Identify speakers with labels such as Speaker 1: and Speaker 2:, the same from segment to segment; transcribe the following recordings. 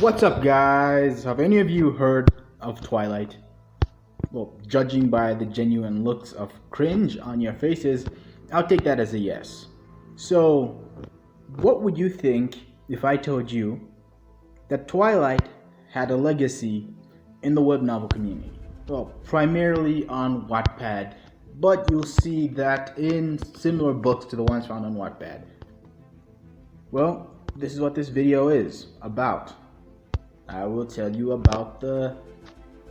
Speaker 1: What's up, guys? Have any of you heard of Twilight? Well, judging by the genuine looks of cringe on your faces, I'll take that as a yes. So, what would you think if I told you that Twilight had a legacy in the web novel community? Well, primarily on Wattpad, but you'll see that in similar books to the ones found on Wattpad. Well, this is what this video is about. I will tell you about the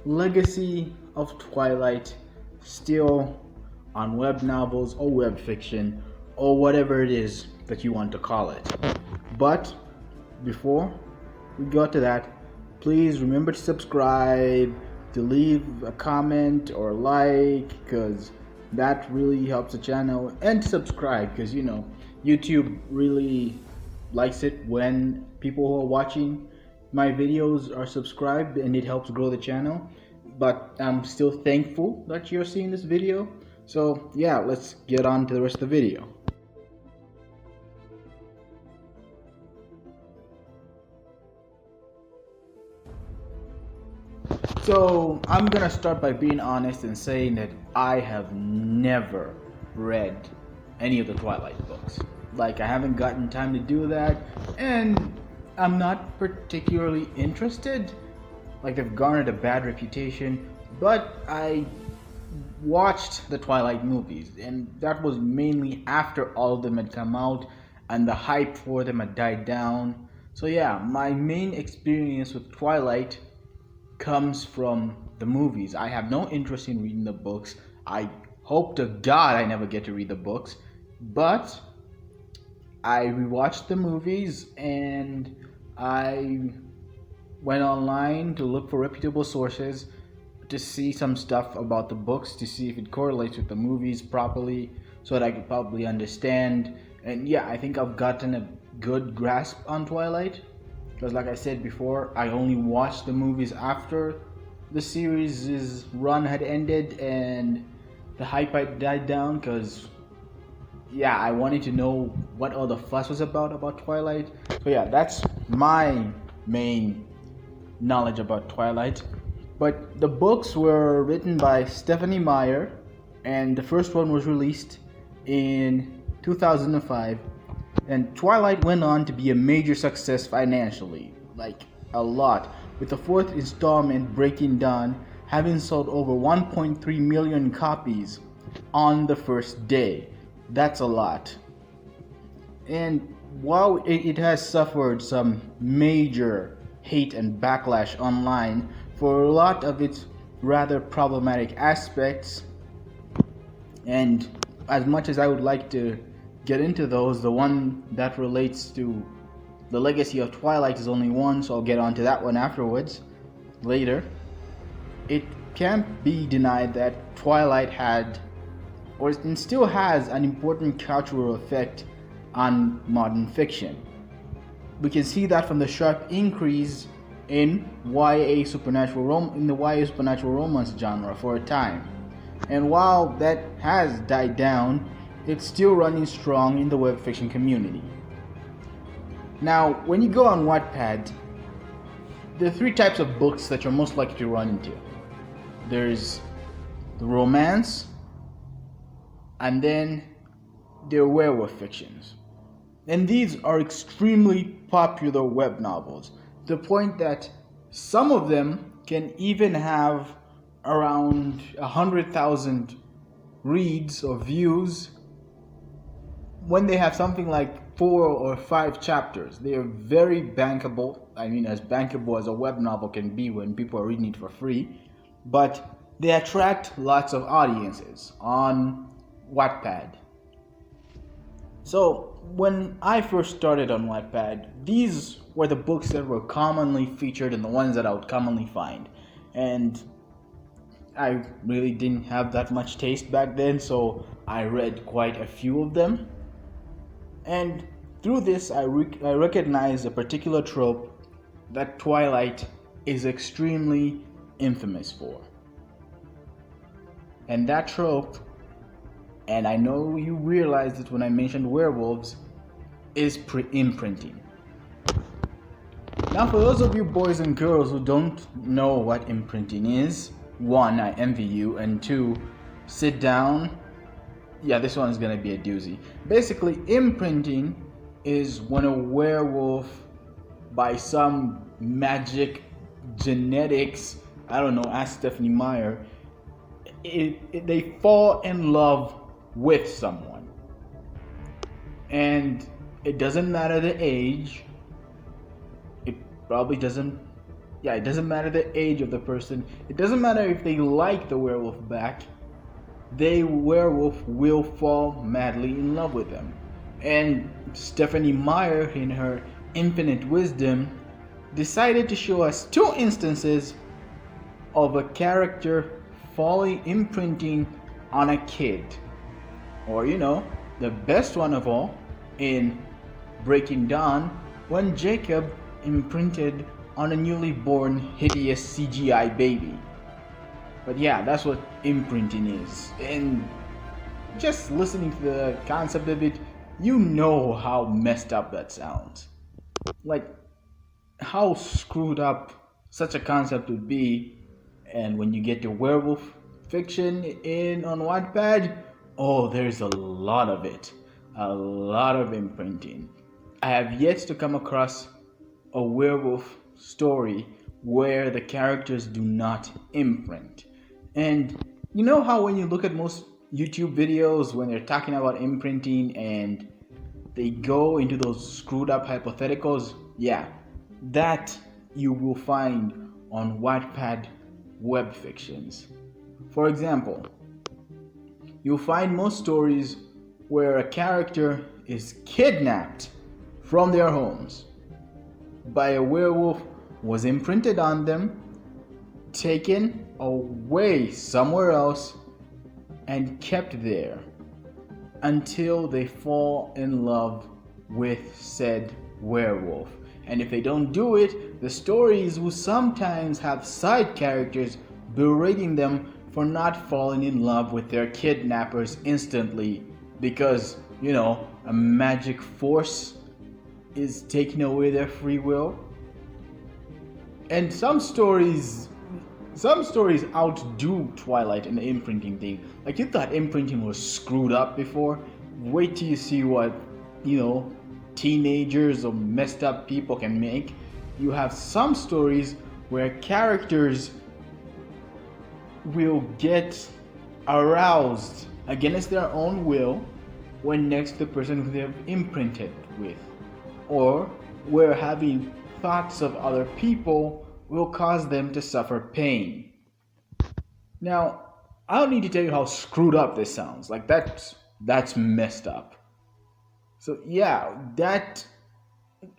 Speaker 1: legacy of Twilight still on web novels or web fiction or whatever it is that you want to call it. But before we go to that, please remember to subscribe, to leave a comment or like, because that really helps the channel, and to subscribe because YouTube really likes it when people who are watching my videos are subscribed, and it helps grow the channel. But I'm still thankful that you're seeing this video. So yeah, let's get on to the rest of the video. So I'm gonna start by being honest and saying that I have never read any of the Twilight books. Like, I haven't gotten time to do that, and I'm not particularly interested. Like, they've garnered a bad reputation, but I watched the Twilight movies, and that was mainly after all of them had come out and the hype for them had died down. So yeah, my main experience with Twilight comes from the movies. I have no interest in reading the books. I hope to God I never get to read the books, but I rewatched the movies and I went online to look for reputable sources to see some stuff about the books, to see if it correlates with the movies properly so that I could probably understand. And yeah, I think I've gotten a good grasp on Twilight, because like I said before, I only watched the movies after the series' run had ended and the hype had died down, because yeah, I wanted to know what all the fuss was about Twilight. So yeah, that's my main knowledge about Twilight. But the books were written by Stephanie Meyer, and the first one was released in 2005. And Twilight went on to be a major success financially, like a lot, with the fourth installment, Breaking Dawn, having sold over 1.3 million copies on the first day. That's a lot. And while it has suffered some major hate and backlash online for a lot of its rather problematic aspects, and as much as I would like to get into those, the one that relates to the legacy of Twilight is only one, so I'll get onto that one later. It can't be denied that Twilight had, or it still has, an important cultural effect on modern fiction. We can see that from the sharp increase in the YA supernatural romance genre for a time. And while that has died down, it's still running strong in the web fiction community. Now, when you go on Wattpad, there are three types of books that you're most likely to run into. There's the romance, and then there are werewolf fictions. And these are extremely popular web novels, to the point that some of them can even have around 100,000 reads or views when they have something like 4 or 5 chapters. They are very bankable. I mean, as bankable as a web novel can be when people are reading it for free. But they attract lots of audiences on Wattpad. So when I first started on Wattpad, these were the books that were commonly featured and the ones that I would commonly find. And I really didn't have that much taste back then, so I read quite a few of them. And through this, I recognized a particular trope that Twilight is extremely infamous for. And that trope, and I know you realized it when I mentioned werewolves, is imprinting. Now, for those of you boys and girls who don't know what imprinting is, one, I envy you, and two, sit down. Yeah, this one's gonna be a doozy. Basically, imprinting is when a werewolf, by some magic genetics, I don't know, ask Stephanie Meyer, they fall in love with someone. And it doesn't matter the age. It probably doesn't. Yeah, it doesn't matter the age of the person. It doesn't matter if they like the werewolf back. The werewolf will fall madly in love with them. And Stephanie Meyer, in her infinite wisdom, decided to show us two instances of a character falling imprinting on a kid. Or, the best one of all, in Breaking Dawn, when Jacob imprinted on a newly born hideous CGI baby. But yeah, that's what imprinting is. And just listening to the concept of it, you know how messed up that sounds. Like, how screwed up such a concept would be. And when you get to werewolf fiction on Wattpad, oh, there's a lot of it. A lot of imprinting. I have yet to come across a werewolf story where the characters do not imprint. And you know how when you look at most YouTube videos when they're talking about imprinting and they go into those screwed up hypotheticals? Yeah, that you will find on Wattpad web fictions. For example, you'll find most stories where a character is kidnapped from their homes by a werewolf, was imprinted on them, taken away somewhere else, and kept there until they fall in love with said werewolf. And if they don't do it, the stories will sometimes have side characters berating them for not falling in love with their kidnappers instantly because, a magic force is taking away their free will. And some stories outdo Twilight in the imprinting thing. Like, you thought imprinting was screwed up before. Wait till you see what, teenagers or messed up people can make. You have some stories where characters will get aroused against their own will when next to the person who they've imprinted with, or where having thoughts of other people will cause them to suffer pain. Now, I don't need to tell you how screwed up this sounds. Like, that's messed up. So yeah,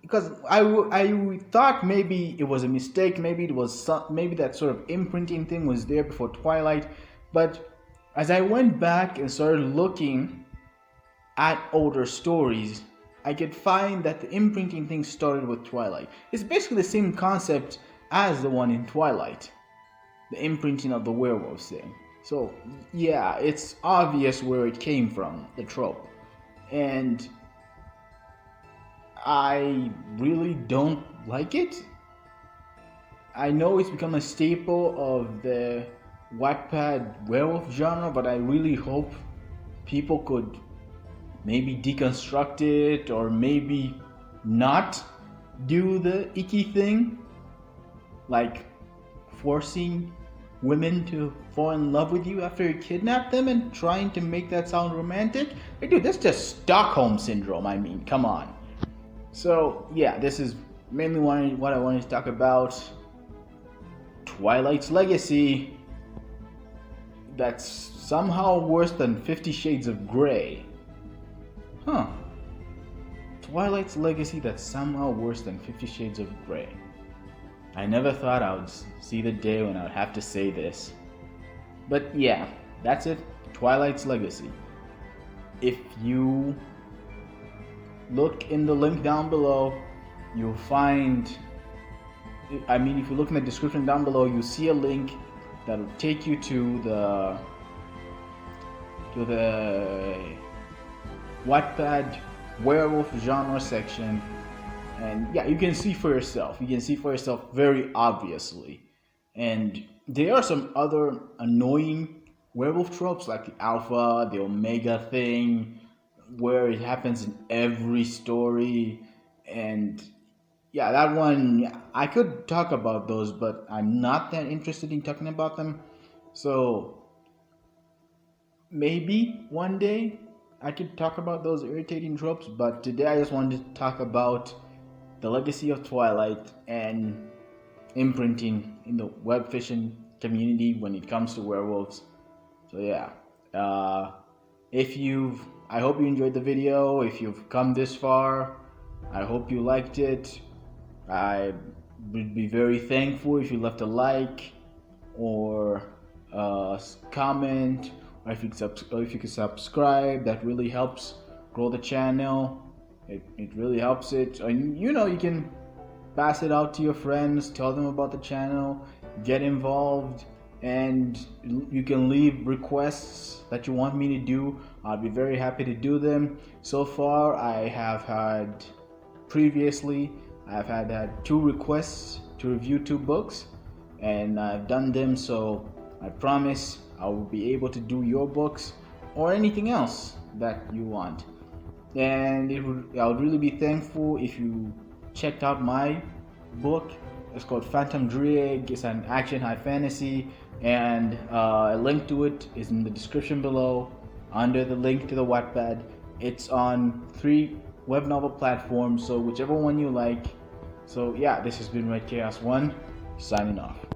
Speaker 1: because I thought maybe it was a mistake, maybe that sort of imprinting thing was there before Twilight, but as I went back and started looking at older stories, I could find that the imprinting thing started with Twilight. It's basically the same concept as the one in Twilight, the imprinting of the werewolves thing. So yeah, it's obvious where it came from, the trope, and I really don't like it. I know it's become a staple of the Wattpad werewolf genre, but I really hope people could maybe deconstruct it or maybe not do the icky thing, like forcing women to fall in love with you after you kidnap them and trying to make that sound romantic. Hey, dude, that's just Stockholm Syndrome. I mean, come on. So yeah, this is mainly what I wanted to talk about. Twilight's legacy that's somehow worse than 50 Shades of Grey. Huh. Twilight's legacy that's somehow worse than 50 Shades of Grey. I never thought I would see the day when I would have to say this. But yeah, that's it. Twilight's legacy. If you look in the link down below, you'll find, if you look in the description down below, you'll see a link that'll take you to the Wattpad werewolf genre section, And yeah, you can see for yourself. You can see for yourself very obviously. And there are some other annoying werewolf tropes like the alpha, the omega thing, where it happens in every story. And yeah, that one, yeah, I could talk about those, but I'm not that interested in talking about them. So maybe one day I could talk about those irritating tropes, but today I just wanted to talk about the legacy of Twilight and imprinting in the web fiction community when it comes to werewolves. So yeah, if you've, I hope you enjoyed the video. If you've come this far, I hope you liked it. I would be very thankful if you left a like or comment, or if you could subscribe. That really helps grow the channel. It really helps it. And you can pass it out to your friends, tell them about the channel, get involved, and you can leave requests that you want me to do. I'll be very happy to do them. So far, I've had 2 requests to review 2 books, and I've done them, so I promise I will be able to do your books or anything else that you want. And I would really be thankful if you checked out my book. It's called Phantom Ddraig. It's an action high fantasy, and a link to it is in the description below under the link to the Wattpad. It's on 3 web novel platforms, so whichever one you like. So yeah, this has been Red Chaos 1 signing off.